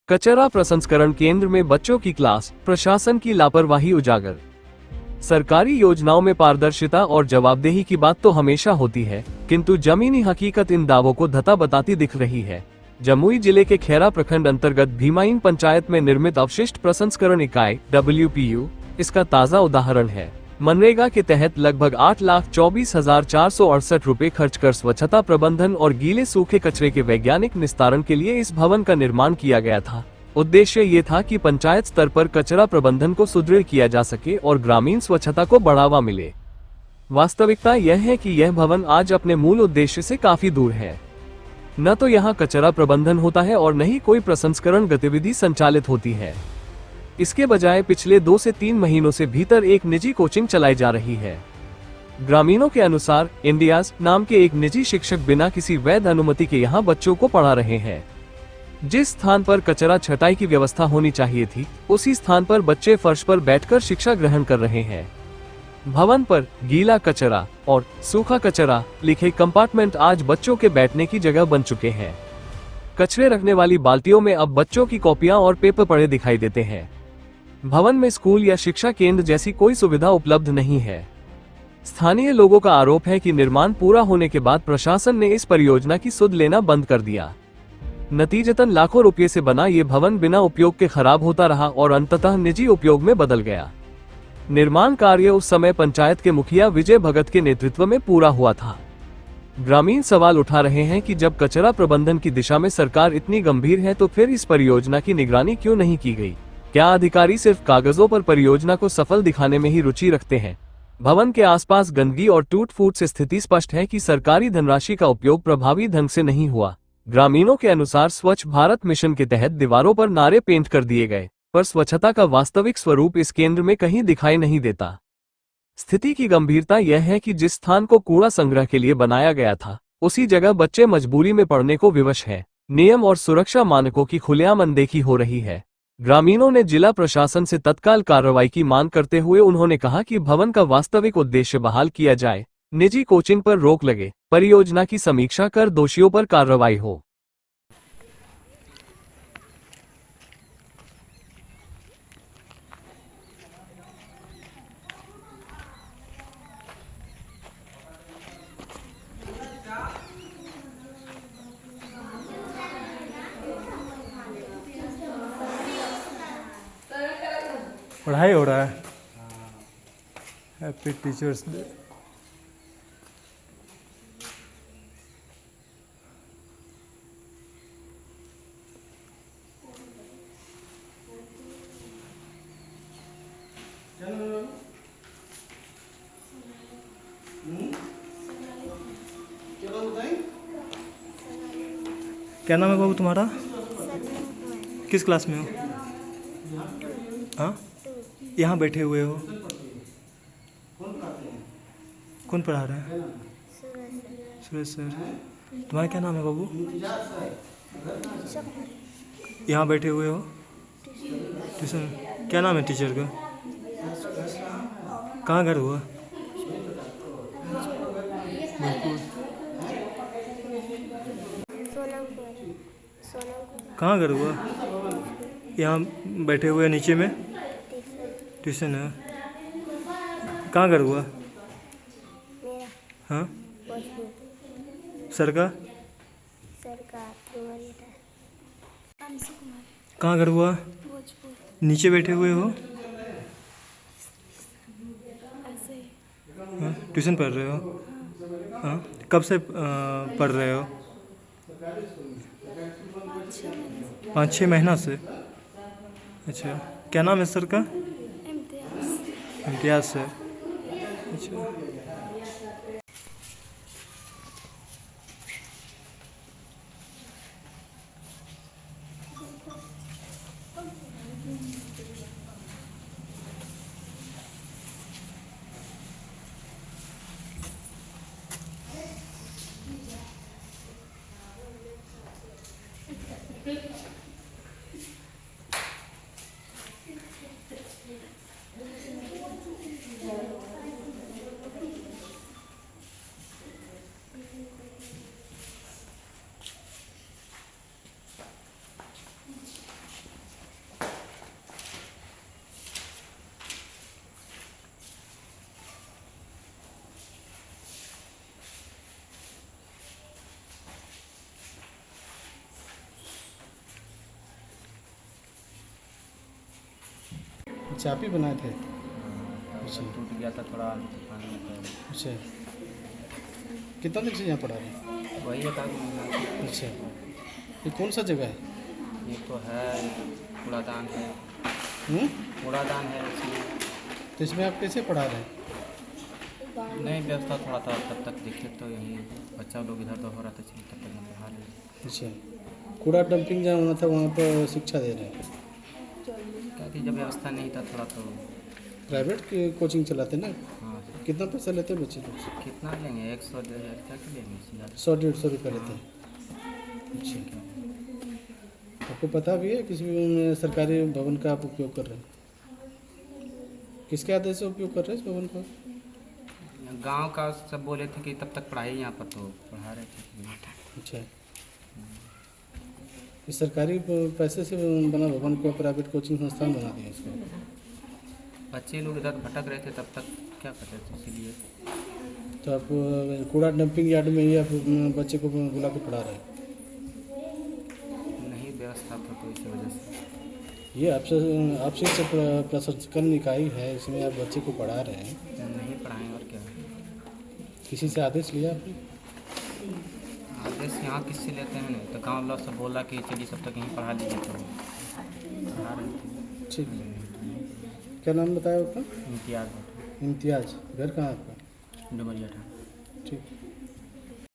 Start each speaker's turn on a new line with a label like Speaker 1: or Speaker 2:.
Speaker 1: कचरा प्रसंस्करण केंद्र में बच्चों की क्लास, प्रशासन की लापरवाही उजागर। सरकारी योजनाओं में पारदर्शिता और जवाबदेही की बात तो हमेशा होती है, किंतु जमीनी हकीकत इन दावों को धता बताती दिख रही है। जमुई जिले के खैरा प्रखंड अंतर्गत भीमाइन पंचायत में निर्मित अवशिष्ट प्रसंस्करण इकाई WPU इसका ताजा उदाहरण है। मनरेगा के तहत लगभग 8,24,468 रुपए खर्च कर स्वच्छता प्रबंधन और गीले सूखे कचरे के वैज्ञानिक निस्तारण के लिए इस भवन का निर्माण किया गया था। उद्देश्य ये था कि पंचायत स्तर पर कचरा प्रबंधन को सुदृढ़ किया जा सके और ग्रामीण स्वच्छता को बढ़ावा मिले। वास्तविकता यह है कि यह भवन आज अपने मूल उद्देश्य से काफी दूर है। न तो यहाँ कचरा प्रबंधन होता है और न ही कोई प्रसंस्करण गतिविधि संचालित होती है। इसके बजाय पिछले 2 से 3 महीनों से भीतर एक निजी कोचिंग चलाई जा रही है। ग्रामीणों के अनुसार इंडियाज नाम के एक निजी शिक्षक बिना किसी वैध अनुमति के यहाँ बच्चों को पढ़ा रहे हैं। जिस स्थान पर कचरा छटाई की व्यवस्था होनी चाहिए थी, उसी स्थान पर बच्चे फर्श पर बैठकर शिक्षा ग्रहण कर रहे हैं। भवन पर गीला कचरा और सूखा कचरा लिखे कंपार्टमेंट आज बच्चों के बैठने की जगह बन चुके हैं। कचरे रखने वाली बाल्टियों में अब बच्चों की कॉपियां और पेपर पड़े दिखाई देते हैं। भवन में स्कूल या शिक्षा केंद्र जैसी कोई सुविधा उपलब्ध नहीं है। स्थानीय लोगों का आरोप है कि निर्माण पूरा होने के बाद प्रशासन ने इस परियोजना की सुध लेना बंद कर दिया। नतीजतन लाखों रुपये से बना ये भवन बिना उपयोग के खराब होता रहा और अंततः निजी उपयोग में बदल गया। निर्माण कार्य उस समय पंचायत के मुखिया विजय भगत के नेतृत्व में पूरा हुआ था। ग्रामीण सवाल उठा रहे हैं कि जब कचरा प्रबंधन की दिशा में सरकार इतनी गंभीर है तो फिर इस परियोजना की निगरानी क्यों नहीं की गई? क्या अधिकारी सिर्फ कागजों पर परियोजना को सफल दिखाने में ही रुचि रखते हैं? भवन के आसपास गंदगी और टूट फूट से स्थिति स्पष्ट है कि सरकारी धनराशि का उपयोग प्रभावी ढंग से नहीं हुआ। ग्रामीणों के अनुसार स्वच्छ भारत मिशन के तहत दीवारों पर नारे पेंट कर दिए गए, पर स्वच्छता का वास्तविक स्वरूप इस केंद्र में कहीं दिखाई नहीं देता। स्थिति की गंभीरता यह है कि जिस स्थान को कूड़ा संग्रह के लिए बनाया गया था, उसी जगह बच्चे मजबूरी में पढ़ने को विवश हैं। नियम और सुरक्षा मानकों की खुलेआम अनदेखी हो रही है। ग्रामीणों ने जिला प्रशासन से तत्काल कार्रवाई की मांग करते हुए उन्होंने कहा कि भवन का वास्तविक उद्देश्य बहाल किया जाए, निजी कोचिंग पर रोक लगे, परियोजना की समीक्षा कर दोषियों पर कार्रवाई हो।
Speaker 2: पढ़ाई हो रहा है। Happy teachers day. क्या नाम है बाबू तुम्हारा? किस क्लास में हो? हाँ, यहाँ बैठे हुए हो। कौन पढ़ा रहा है? सुरेश सर। तुम्हारा क्या नाम है बाबू? यहाँ बैठे हुए हो ट्यूशन। क्या नाम है टीचर का? कहाँ घर हुआ? कहाँ घर हुआ? यहाँ बैठे हुए नीचे में ट्यूशन है। कहाँ घर हुआ? हाँ, सर का? कहाँ घर हुआ? नीचे बैठे हुए हो? हाँ, ट्यूशन पढ़ रहे हो? हाँ, कब से पढ़ रहे हो? 5-6 महीना से। अच्छा, क्या नाम है सर का? इम्तियाज सर। अच्छा,
Speaker 3: अच्छा आप ही बनाए थे?
Speaker 4: अच्छा टूट गया था थोड़ा तूफान में तो
Speaker 3: अच्छा कितना दिन से यहाँ पढ़ा रहे हैं?
Speaker 4: वही एक आध महीना।
Speaker 3: अच्छा ये कौन सा जगह है?
Speaker 4: ये तो है कूड़ादान है,
Speaker 3: हम्म?
Speaker 4: कूड़ादान है इसमें।
Speaker 3: तो इसमें आप कैसे पढ़ा रहे हैं?
Speaker 4: नहीं व्यवस्था थोड़ा था तब तक देखे तो यही बच्चा लोग इधर उधर हो रहा था इसलिए तब तक हम पढ़ा लिए।
Speaker 3: अच्छा कूड़ा डंपिंग जहाँ होना था वहाँ पर शिक्षा दे रहे हैं?
Speaker 4: क्या कि जब व्यवस्था नहीं था थोड़ा तो
Speaker 3: प्राइवेट की कोचिंग चलाते ना?
Speaker 4: हाँ
Speaker 3: कितना पैसा लेते हैं बच्चे लोग से?
Speaker 4: कितना लेंगे 100-1,500 क्या कि लेंगे इससे
Speaker 3: 100-150 रुपये लेते हैं। अच्छा आपको पता भी है किसी भी सरकारी भवन का आप उपयोग कर रहे हैं? किसके आदेश से उपयोग कर रहे हैं इस भवन का?
Speaker 4: गांव का सब बोले थे कि तब तक पढ़ाई यहाँ पर तो पढ़ा रहे थे।
Speaker 3: अच्छा इस सरकारी पैसे से बना भवन को प्राइवेट कोचिंग संस्थान बना दिया इसको?
Speaker 4: बच्चे लोग इधर भटक रहे थे तब तक क्या करते थे इसीलिए।
Speaker 3: तो आप कूड़ा डंपिंग यार्ड में ही आप बच्चे को बुला के पढ़ा रहे हैं?
Speaker 4: नहीं व्यवस्था था तो इसी वजह से।
Speaker 3: ये आपसे प्रशासनिक निकाय है इसमें आप बच्चे को पढ़ा रहे हैं,
Speaker 4: नहीं पढ़ाएं और क्या।
Speaker 3: किसी से आदेश लिया आपने?
Speaker 4: आदेश यहाँ किससे लेते हैं नहीं तो गाँव लोग सब बोला कि चलिए सब तक यहीं पढ़ा लीजिए तो पढ़ा रहे थे।
Speaker 3: ठीक क्या नाम बताया आपका?
Speaker 4: इम्तियाज़
Speaker 3: इम्तियाज़ घर कहाँ है आपका?
Speaker 4: डुमरिया था।
Speaker 3: ठीक